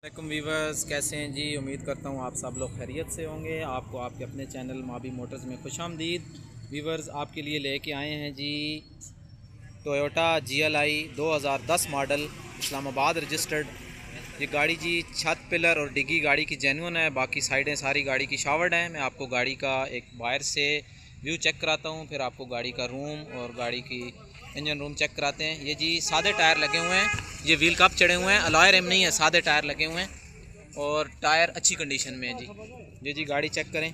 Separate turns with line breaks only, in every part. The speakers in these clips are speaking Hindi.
वालेकुम वीवर्स, कैसे हैं जी। उम्मीद करता हूँ आप सब लोग खैरियत से होंगे। आपको आपके अपने चैनल माबी मोटर्स में खुशामदीद। वीवर्स, आपके लिए लेके आए हैं जी Toyota GLI 2010 model, Islamabad registered. ये गाड़ी जी छत पिलर और डिग्गी गाड़ी की जेन्युइन है, बाकी साइडें सारी गाड़ी की शावर्ड हैं। मैं आपको गाड़ी का एक बाहर से व्यू चेक कराता हूँ, फिर आपको गाड़ी का रूम और गाड़ी की इंजन रूम चेक कराते हैं। ये जी सादे टायर लगे हुए हैं, ये व्हील कप चढ़े हुए हैं, अलॉय रिम नहीं है, सादे टायर लगे हुए हैं और टायर अच्छी कंडीशन में है जी। ये जी गाड़ी चेक करें,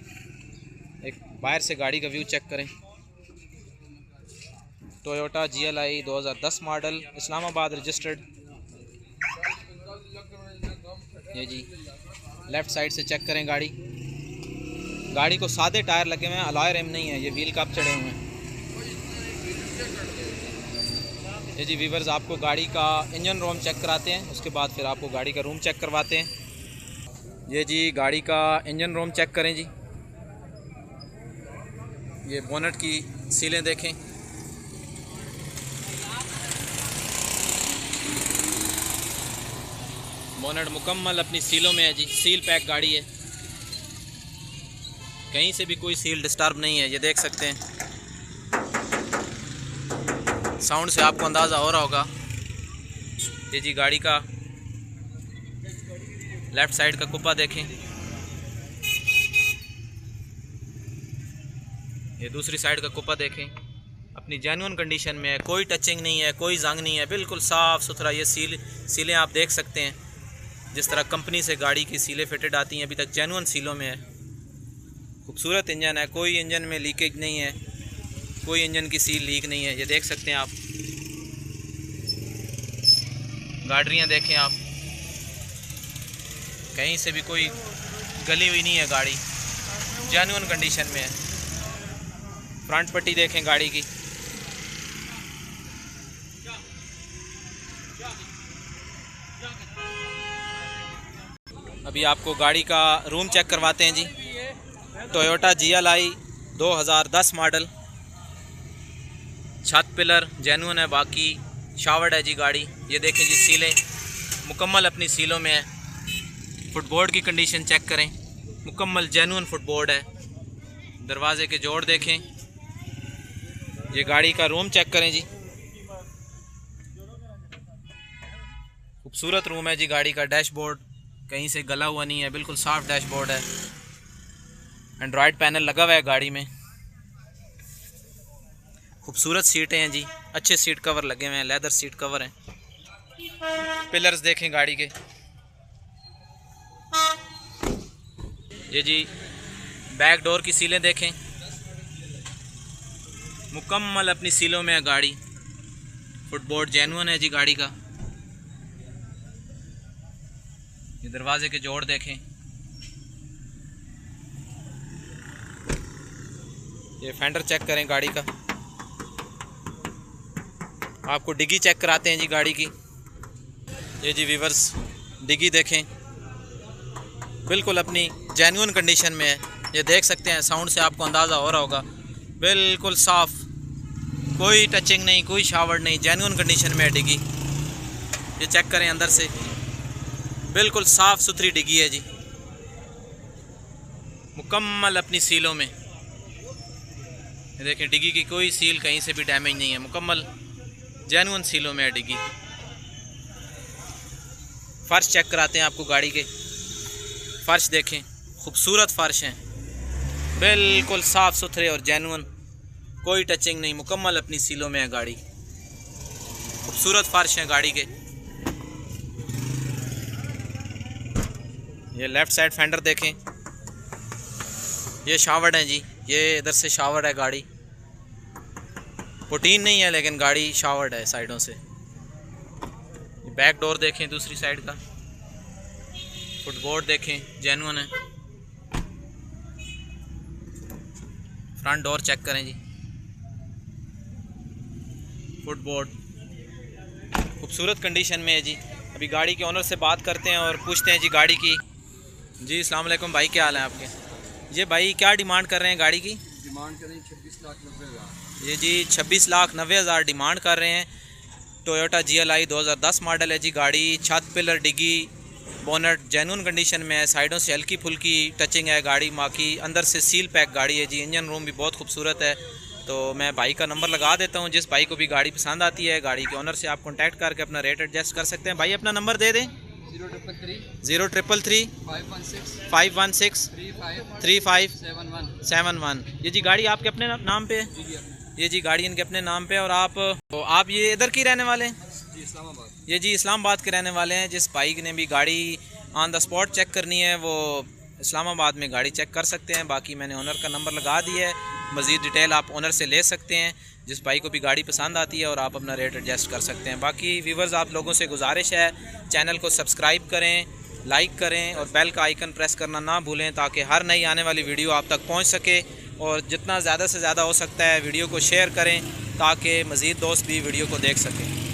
एक बाहर से गाड़ी का व्यू चेक करें। Toyota GLI 2010 model, Islamabad registered. ये जी लेफ़्ट साइड से चेक करें गाड़ी। गाड़ी को सादे टायर लगे हुए हैं, अलॉय रिम नहीं है, ये व्हील कप चढ़े हुए हैं। ये जी वीवर्स, आपको गाड़ी का इंजन रूम चेक कराते हैं, उसके बाद फिर आपको गाड़ी का रूम चेक करवाते हैं। ये जी गाड़ी का इंजन रूम चेक करें जी। ये बोनट की सीलें देखें, बोनट मुकम्मल अपनी सीलों में है जी, सील पैक गाड़ी है, कहीं से भी कोई सील डिस्टर्ब नहीं है। ये देख सकते हैं, साउंड से आपको अंदाज़ा हो रहा होगा। ये जी गाड़ी का लेफ़्ट साइड का कुप्पा देखें, ये दूसरी साइड का कुप्पा देखें, अपनी जेन्युइन कंडीशन में है, कोई टचिंग नहीं है, कोई जंग नहीं है, बिल्कुल साफ़ सुथरा। ये सीलें आप देख सकते हैं, जिस तरह कंपनी से गाड़ी की सीलें फिटेड आती हैं, अभी तक जेन्युइन सीलों में है। खूबसूरत इंजन है, कोई इंजन में लीकेज नहीं है, कोई इंजन की सील लीक नहीं है। ये देख सकते हैं आप, गाड़ियाँ देखें आप, कहीं से भी कोई गली हुई नहीं है, गाड़ी जेन्युइन कंडीशन में है। फ्रंट पट्टी देखें गाड़ी की, अभी आपको गाड़ी का रूम चेक करवाते हैं जी। टोयोटा GLI 2010 मॉडल, छत पिलर जेन्युइन है, बाकी शावर्ड है जी गाड़ी। ये देखें जी, सीलें मुकम्मल अपनी सीलों में है। फुटबोर्ड की कंडीशन चेक करें, मुकम्मल जेन्युइन फुटबोर्ड है। दरवाजे के जोड़ देखें। ये गाड़ी का रूम चेक करें जी, खूबसूरत रूम है जी गाड़ी का। डैशबोर्ड कहीं से गला हुआ नहीं है, बिल्कुल साफ डैशबोर्ड है। एंड्रॉयड पैनल लगा हुआ है गाड़ी में। खूबसूरत सीटें हैं जी, अच्छे सीट कवर लगे हुए हैं, लेदर सीट कवर हैं। पिलर्स देखें गाड़ी के। ये जी बैक डोर की सीलें देखें, मुकम्मल अपनी सीलों में है गाड़ी। फुटबोर्ड जेन्युइन है जी गाड़ी का। ये दरवाजे के जोड़ देखें, ये फेंडर चेक करें गाड़ी का। आपको डिग्गी चेक कराते हैं जी गाड़ी की। ये जी वीवर्स, डिग्गी देखें, बिल्कुल अपनी जेन्युइन कंडीशन में है। ये देख सकते हैं, साउंड से आपको अंदाज़ा हो रहा होगा, बिल्कुल साफ़, कोई टचिंग नहीं, कोई शावर नहीं, जेन्युइन कंडीशन में है डिग्गी। ये चेक करें अंदर से, बिल्कुल साफ़ सुथरी डिग्गी है जी, मुकम्मल अपनी सीलों में। ये देखें, डिग्गी की कोई सील कहीं से भी डैमेज नहीं है, मुकम्मल जेन्युइन सीलों में है डिग्गी। फ़र्श चेक कराते हैं आपको गाड़ी के। फ़र्श देखें, खूबसूरत फ़र्श हैं, बिल्कुल साफ़ सुथरे और जेन्युइन, कोई टचिंग नहीं, मुकम्मल अपनी सीलों में है गाड़ी। खूबसूरत फ़र्श हैं गाड़ी के। ये लेफ़्ट साइड फेंडर देखें, ये शावर्ड है जी, ये इधर से शावर्ड है गाड़ी। पुटीन नहीं है, लेकिन गाड़ी शावर्ड है साइडों से। बैक डोर देखें दूसरी साइड का, फुटबोर्ड देखें जेन्युइन है। फ्रंट डोर चेक करें जी, फुटबोर्ड खूबसूरत कंडीशन में है जी। अभी गाड़ी के ओनर से बात करते हैं और पूछते हैं जी गाड़ी की। जी अस्सलाम वालेकुम भाई, क्या हाल है आपके? ये भाई क्या डिमांड कर रहे हैं गाड़ी की?
डिमांड करें 26,90,000।
ये जी 26,90,000 डिमांड कर रहे हैं। टोयोटा GLI 2010 मॉडल है जी गाड़ी, छत पिलर डिग्गी बोनट जेन्युइन कंडीशन में है, साइडों से हल्की फुल्की टचिंग है गाड़ी, बाकी अंदर से सील पैक गाड़ी है जी। इंजन रूम भी बहुत खूबसूरत है। तो मैं भाई का नंबर लगा देता हूँ, जिस भाई को भी गाड़ी पसंद आती है गाड़ी के ओनर से आप कॉन्टैक्ट करके अपना रेट एडजस्ट कर सकते हैं। भाई अपना नंबर दे दें।
0333
516 3571। ये जी गाड़ी आपके अपने नाम पे है? ये जी गाड़ी इनके अपने नाम पे। और आप ये इधर की रहने वाले हैं?
जी इस्लामाबाद।
ये जी इस्लामाबाद के रहने वाले हैं। जिस भाई ने भी गाड़ी ऑन द स्पॉट चेक करनी है वो इस्लामाबाद में गाड़ी चेक कर सकते हैं। बाकी मैंने ओनर का नंबर लगा दिया है, मज़ीद डिटेल आप ओनर से ले सकते हैं। जिस भाई को भी गाड़ी पसंद आती है और आप अपना रेट एडजस्ट कर सकते हैं। बाकी व्यूवर्स आप लोगों से गुजारिश है, चैनल को सब्सक्राइब करें, लाइक करें और बेल का आइकन प्रेस करना ना भूलें ताकि हर नई आने वाली वीडियो आप तक पहुंच सके। और जितना ज़्यादा से ज़्यादा हो सकता है वीडियो को शेयर करें ताकि मज़ीद दोस्त भी वीडियो को देख सकें।